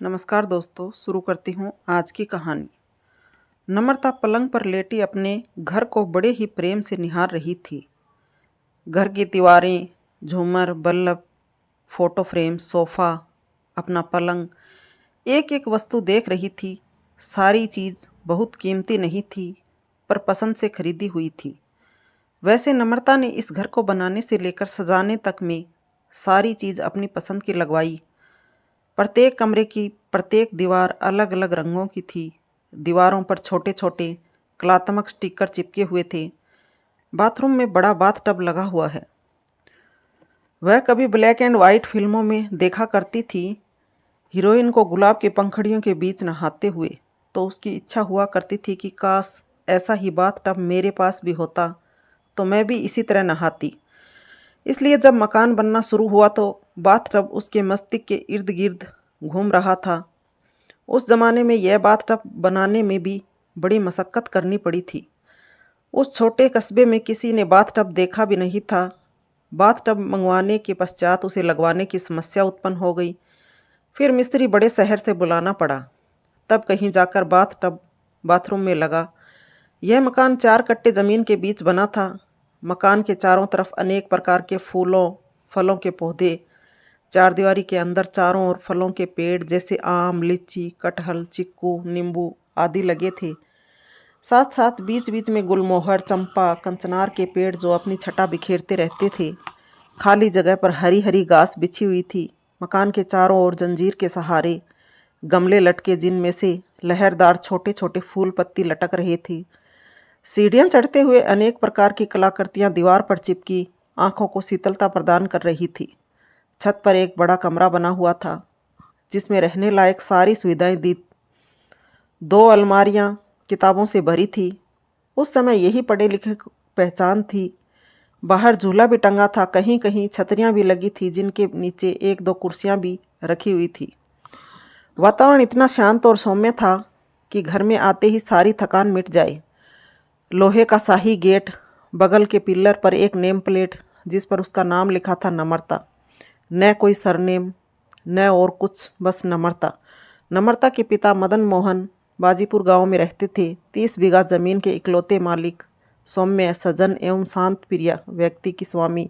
नमस्कार दोस्तों, शुरू करती हूँ आज की कहानी। नम्रता पलंग पर लेटी अपने घर को बड़े ही प्रेम से निहार रही थी। घर की दीवारें, झूमर, बल्ब, फोटो फ्रेम, सोफा, अपना पलंग, एक एक वस्तु देख रही थी। सारी चीज़ बहुत कीमती नहीं थी, पर पसंद से खरीदी हुई थी। वैसे नम्रता ने इस घर को बनाने से लेकर सजाने तक में सारी चीज़ अपनी पसंद की लगवाई। प्रत्येक कमरे की प्रत्येक दीवार अलग अलग रंगों की थी। दीवारों पर छोटे छोटे कलात्मक स्टिकर चिपके हुए थे। बाथरूम में बड़ा बाथ टब लगा हुआ है। वह कभी ब्लैक एंड वाइट फिल्मों में देखा करती थी, हीरोइन को गुलाब की पंखुड़ियों के बीच नहाते हुए। तो उसकी इच्छा हुआ करती थी कि काश ऐसा ही बाथ टब मेरे पास भी होता तो मैं भी इसी तरह नहाती। इसलिए जब मकान बनना शुरू हुआ तो बाथ टब उसके मस्तिष्क के इर्द गिर्द घूम रहा था। उस ज़माने में यह बाथ टब बनाने में भी बड़ी मशक्क़त करनी पड़ी थी। उस छोटे कस्बे में किसी ने बाथ टब देखा भी नहीं था। बाथ टब मंगवाने के पश्चात उसे लगवाने की समस्या उत्पन्न हो गई। फिर मिस्त्री बड़े शहर से बुलाना पड़ा, तब कहीं जाकर बाथ टब बाथरूम में लगा। यह मकान 4 कट्टे ज़मीन के बीच बना था। मकान के चारों तरफ अनेक प्रकार के फूलों फलों के पौधे, चारदीवारी के अंदर चारों ओर फलों के पेड़ जैसे आम, लीची, कटहल, चिक्कू, नींबू आदि लगे थे। साथ साथ बीच बीच में गुलमोहर, चंपा, कंचनार के पेड़ जो अपनी छटा बिखेरते रहते थे। खाली जगह पर हरी हरी घास बिछी हुई थी। मकान के चारों ओर जंजीर के सहारे गमले लटके, जिनमें से लहरदार छोटे छोटे फूल पत्ती लटक रहे थे। सीढ़ियाँ चढ़ते हुए अनेक प्रकार की कलाकृतियाँ दीवार पर चिपकी आंखों को शीतलता प्रदान कर रही थी। छत पर एक बड़ा कमरा बना हुआ था, जिसमें रहने लायक सारी सुविधाएं दी। 2 अलमारियां किताबों से भरी थी। उस समय यही पढ़े लिखे की पहचान थी। बाहर झूला भी टंगा था। कहीं कहीं छतरियां भी लगी थी, जिनके नीचे 1-2 कुर्सियां भी रखी हुई थी। वातावरण इतना शांत और सौम्य था कि घर में आते ही सारी थकान मिट जाए। लोहे का शाही गेट, बगल के पिल्लर पर एक नेम प्लेट जिस पर उसका नाम लिखा था नम्रता। न कोई सरनेम, न और कुछ, बस नम्रता। नम्रता के पिता मदन मोहन बाजीपुर गांव में रहते थे। 30 बीघा जमीन के इकलौते मालिक, सौम्य, सज्जन एवं शांत प्रिय व्यक्ति की स्वामी।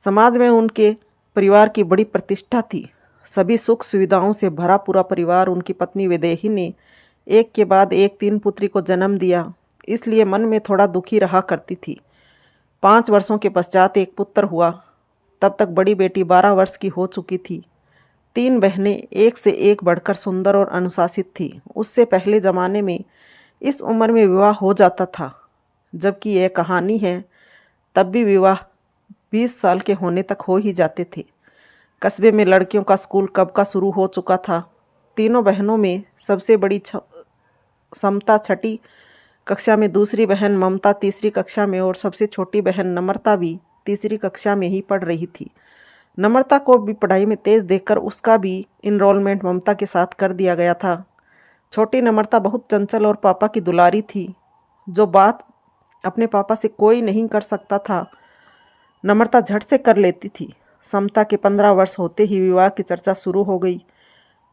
समाज में उनके परिवार की बड़ी प्रतिष्ठा थी। सभी सुख सुविधाओं से भरा पूरा परिवार। उनकी पत्नी विदेही ने एक के बाद एक 3 पुत्री को जन्म दिया, इसलिए मन में थोड़ा दुखी रहा करती थी। 5 वर्षों के पश्चात एक पुत्र हुआ। तब तक बड़ी बेटी 12 वर्ष की हो चुकी थी। 3 बहनें एक से एक बढ़कर सुंदर और अनुशासित थी। उससे पहले ज़माने में इस उम्र में विवाह हो जाता था, जबकि यह कहानी है तब भी विवाह 20 साल के होने तक हो ही जाते थे। कस्बे में लड़कियों का स्कूल कब का शुरू हो चुका था। तीनों बहनों में सबसे बड़ी समता 6ठी कक्षा में, दूसरी बहन ममता 3री कक्षा में और सबसे छोटी बहन नम्रता भी 3री कक्षा में ही पढ़ रही थी। नम्रता को भी पढ़ाई में तेज देखकर उसका भी इनरोलमेंट ममता के साथ कर दिया गया था। छोटी नम्रता बहुत चंचल और पापा की दुलारी थी। जो बात अपने पापा से कोई नहीं कर सकता था, नम्रता झट से कर लेती थी। समता के 15 वर्ष होते ही विवाह की चर्चा शुरू हो गई।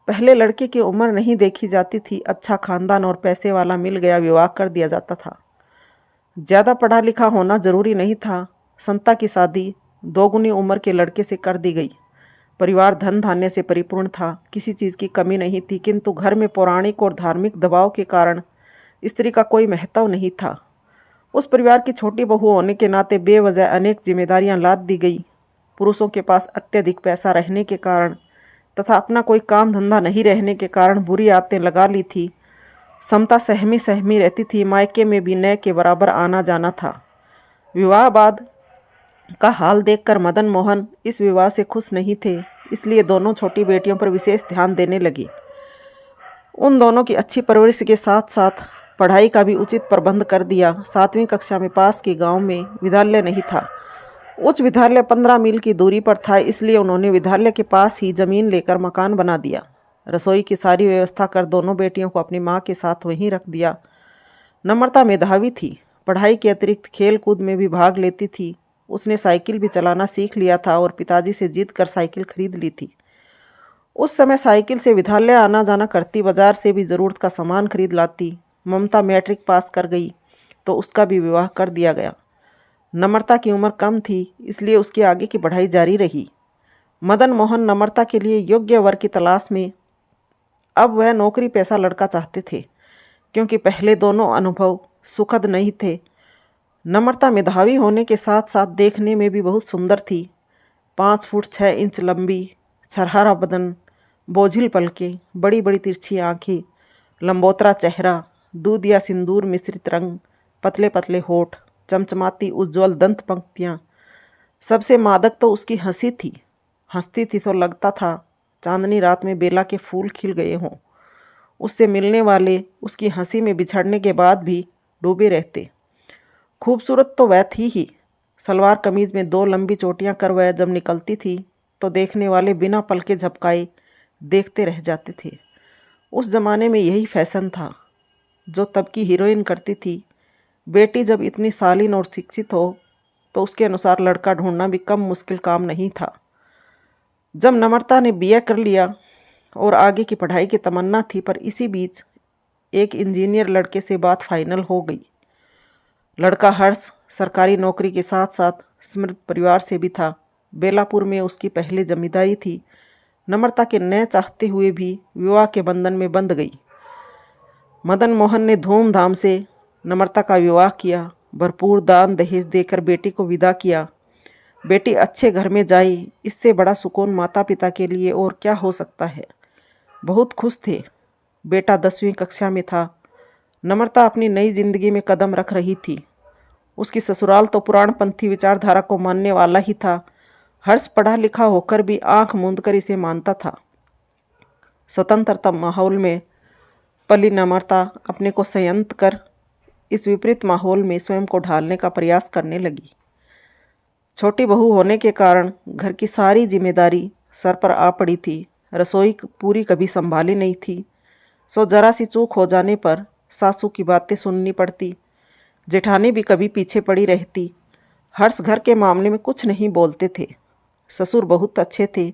पहले लड़के की उम्र नहीं देखी जाती थी। अच्छा खानदान और पैसे वाला मिल गया, विवाह कर दिया जाता था। ज़्यादा पढ़ा लिखा होना जरूरी नहीं था। समता की शादी 2 गुनी उम्र के लड़के से कर दी गई। परिवार धन धान्य से परिपूर्ण था, किसी चीज़ की कमी नहीं थी, किंतु घर में पौराणिक और धार्मिक दबाव के कारण स्त्री का कोई महत्व नहीं था। उस परिवार की छोटी बहू होने के नाते बेवजह अनेक जिम्मेदारियां लाद दी गई। पुरुषों के पास अत्यधिक पैसा रहने के कारण तथा अपना कोई काम धंधा नहीं रहने के कारण बुरी आदतें लगा ली थी। समता सहमी सहमी रहती थी। मायके में भी न के बराबर आना जाना था। विवाह बाद का हाल देखकर मदन मोहन इस विवाह से खुश नहीं थे, इसलिए दोनों छोटी बेटियों पर विशेष ध्यान देने लगे। उन दोनों की अच्छी परवरिश के साथ साथ पढ़ाई का भी उचित प्रबंध कर दिया। 7वीं कक्षा में पास के गांव में विद्यालय नहीं था। उच्च विद्यालय 15 मील की दूरी पर था, इसलिए उन्होंने विद्यालय के पास ही जमीन लेकर मकान बना दिया। रसोई की सारी व्यवस्था कर दोनों बेटियों को अपनी माँ के साथ वहीं रख दिया। नम्रता मेधावी थी। पढ़ाई के अतिरिक्त खेल कूद में भी भाग लेती थी। उसने साइकिल भी चलाना सीख लिया था और पिताजी से जिद कर साइकिल खरीद ली थी। उस समय साइकिल से विद्यालय आना जाना करती, बाजार से भी ज़रूरत का सामान खरीद लाती। ममता मैट्रिक पास कर गई तो उसका भी विवाह कर दिया गया। नम्रता की उम्र कम थी, इसलिए उसकी आगे की पढ़ाई जारी रही। मदन मोहन नम्रता के लिए योग्य वर की तलाश में अब वह नौकरी पेशा लड़का चाहते थे, क्योंकि पहले दोनों अनुभव सुखद नहीं थे। नम्रता मेधावी होने के साथ साथ देखने में भी बहुत सुंदर थी। 5 फुट 6 इंच लंबी, छरहरा बदन, बोझिल पलकें, बड़ी बड़ी तिरछी आंखें, लंबोतरा चेहरा, दूध या सिंदूर मिश्रित रंग, पतले पतले होठ, चमचमाती उज्ज्वल दंत पंक्तियाँ। सबसे मादक तो उसकी हंसी थी। हंसती थी तो लगता था चांदनी रात में बेला के फूल खिल गए हों। उससे मिलने वाले उसकी हंसी में बिछड़ने के बाद भी डूबे रहते। खूबसूरत तो वह थी ही। सलवार कमीज में 2 लंबी चोटियां कर वह जब निकलती थी तो देखने वाले बिना पलके झपकाए देखते रह जाते थे। उस जमाने में यही फैशन था जो तब की हीरोइन करती थी। बेटी जब इतनी शालीन और शिक्षित हो तो उसके अनुसार लड़का ढूंढना भी कम मुश्किल काम नहीं था। जब नम्रता ने बीए कर लिया और आगे की पढ़ाई की तमन्ना थी, पर इसी बीच एक इंजीनियर लड़के से बात फाइनल हो गई। लड़का हर्ष सरकारी नौकरी के साथ साथ समृद्ध परिवार से भी था। बेलापुर में उसकी पहले जमींदारी थी। नम्रता के न चाहते हुए भी विवाह के बंधन में बंध गई। मदन मोहन ने धूमधाम से नम्रता का विवाह किया। भरपूर दान दहेज देकर बेटी को विदा किया। बेटी अच्छे घर में जाई, इससे बड़ा सुकून माता पिता के लिए और क्या हो सकता है। बहुत खुश थे। बेटा 10वीं कक्षा में था। नम्रता अपनी नई जिंदगी में कदम रख रही थी। उसकी ससुराल तो पुराणपंथी विचारधारा को मानने वाला ही था। हर्ष पढ़ा लिखा होकर भी आंख मूंद कर इसे मानता था। स्वतंत्रता माहौल में पली नम्रता अपने को संयत कर इस विपरीत माहौल में स्वयं को ढालने का प्रयास करने लगी। छोटी बहू होने के कारण घर की सारी जिम्मेदारी सर पर आ पड़ी थी। रसोई पूरी कभी संभाली नहीं थी, सो जरा सी चूक हो जाने पर सासू की बातें सुननी पड़ती। जेठानी भी कभी पीछे पड़ी रहती। हर्ष घर के मामले में कुछ नहीं बोलते थे। ससुर बहुत अच्छे थे,